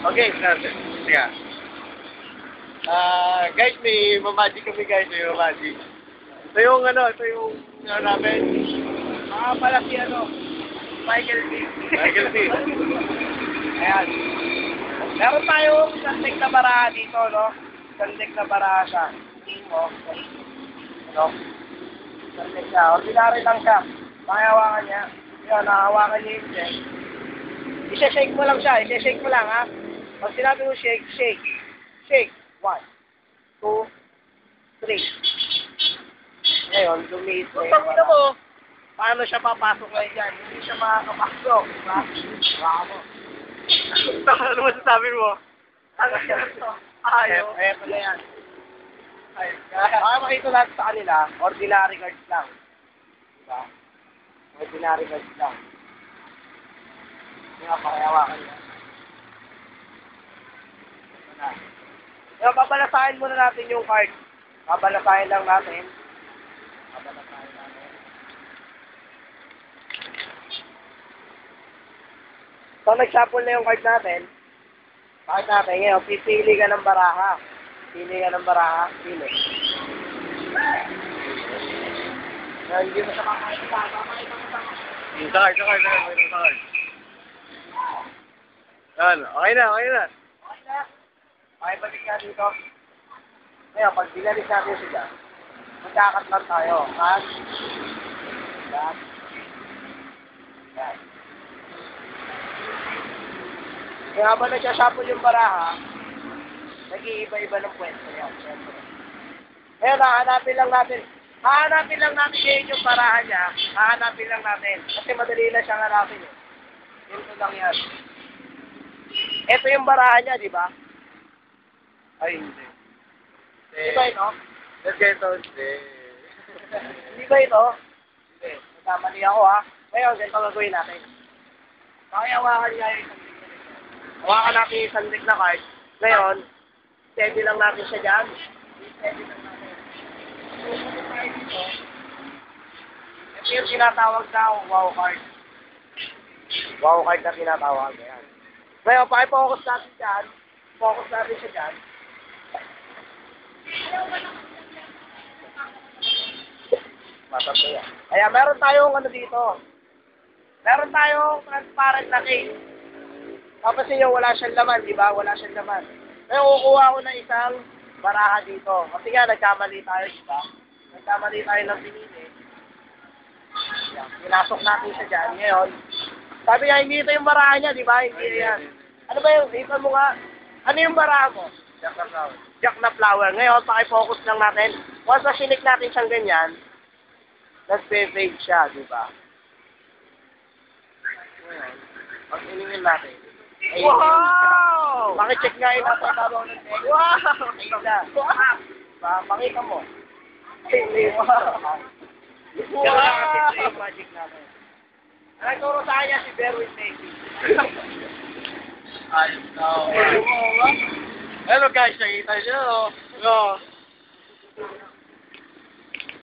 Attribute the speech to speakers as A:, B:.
A: Okay, natin. Sige. Guys, may mamagic kami guys, may mamagic. Ito yung namin.
B: Pala si Michael B.
A: Michael B.
B: Ayan. Meron tayong sandig na baraha dito, no? Sandig na baraha siya. Tingin mo. Sandig siya. Ordinary lang siya. Makihawakan niya. Yun, nakahawakan niya yung check. I-shake mo lang siya. I-shake mo lang, ha? Pag sinabi mo shake, shake. Shake. 1, 2, 3. Ngayon, lumiit na yung baraha. Mo, paano siya papasok ngayon dyan? Hindi siya makakapasok. Diba? Bravo.
A: Ano masasabi mo?
B: Ano siya ito? Ayaw. Eh, pala yan. Baka makita natin sa kanila, ordinary cards lang. Diba? Ordinary cards lang. Hindi nga pakihawakan niya. Ngayon, babalasahin muna natin yung card. Babalasahin lang natin. Babalasahin natin. So, nag-shuffle na yung card natin. Bakit natin? Ngayon, pipili ka ng baraha. Pili ka ng baraha. Pili. Hindi mo siya makakita.
A: Sakay. Yan, okay na.
B: Okay na. Okay, balik ka dito. Ngayon, pag binalis natin siya, magkakat lang tayo. Cut. Cut. Cut. Kaya habang nagsashuffle yung baraha, nag-iiba-iba ng pwesto yan. Ngayon, hahanapin lang natin ngayon yung baraha niya. Hahanapin lang natin. Kasi madali na siyang hanapin. Ito lang yan. Ito yung baraha niya, di ba?
A: Ay, hindi.
B: Di ba ito? Di ba ito? Hindi. Nagkamali ako, ha? Ngayon, ganito gagawin natin. Pakihawakan niya yung sandig. Hawakan natin yung sandig na card. Ngayon, steady lang natin siya dyan. Steady lang natin. Ito yung tinatawag na wow card. Wow card na tinatawag. Ayan. Ngayon, pakipocus natin dyan. Focus natin siya dyan. Matatlo yan. Ayan, meron tayong dito. Meron tayong transparent na case. Tapos yun, wala siyang laman, di ba? Wala siyang laman. Ngayon, kukuha ko na isang baraha dito. Kasi nga, nagkamali tayo, di ba? Nagkamali tayo ng pinili. Ayan, pinasok natin siya dyan. Ngayon, sabi nga, hindi ito yung baraha niya, di ba? Hindi yan. Ano ba yung, ipan mo nga, ano yung baraha mo?
A: Jack na flower.
B: Jack na flower. Ngayon, pakifocus lang natin. Once na sinik natin siyang ganyan, nag-fade siya, di ba? Ngayon, pag iningin natin. Ay,
A: Wow!
B: Pakicheck nga yung nasa tabaw ng deck.
A: Wow!
B: Ayun na. Pakita mo. Wow! Ito yung magic natin. Nagturo sa kanya si Berwin Stacy.
A: Ayos na. Hello guys, nakita nyo.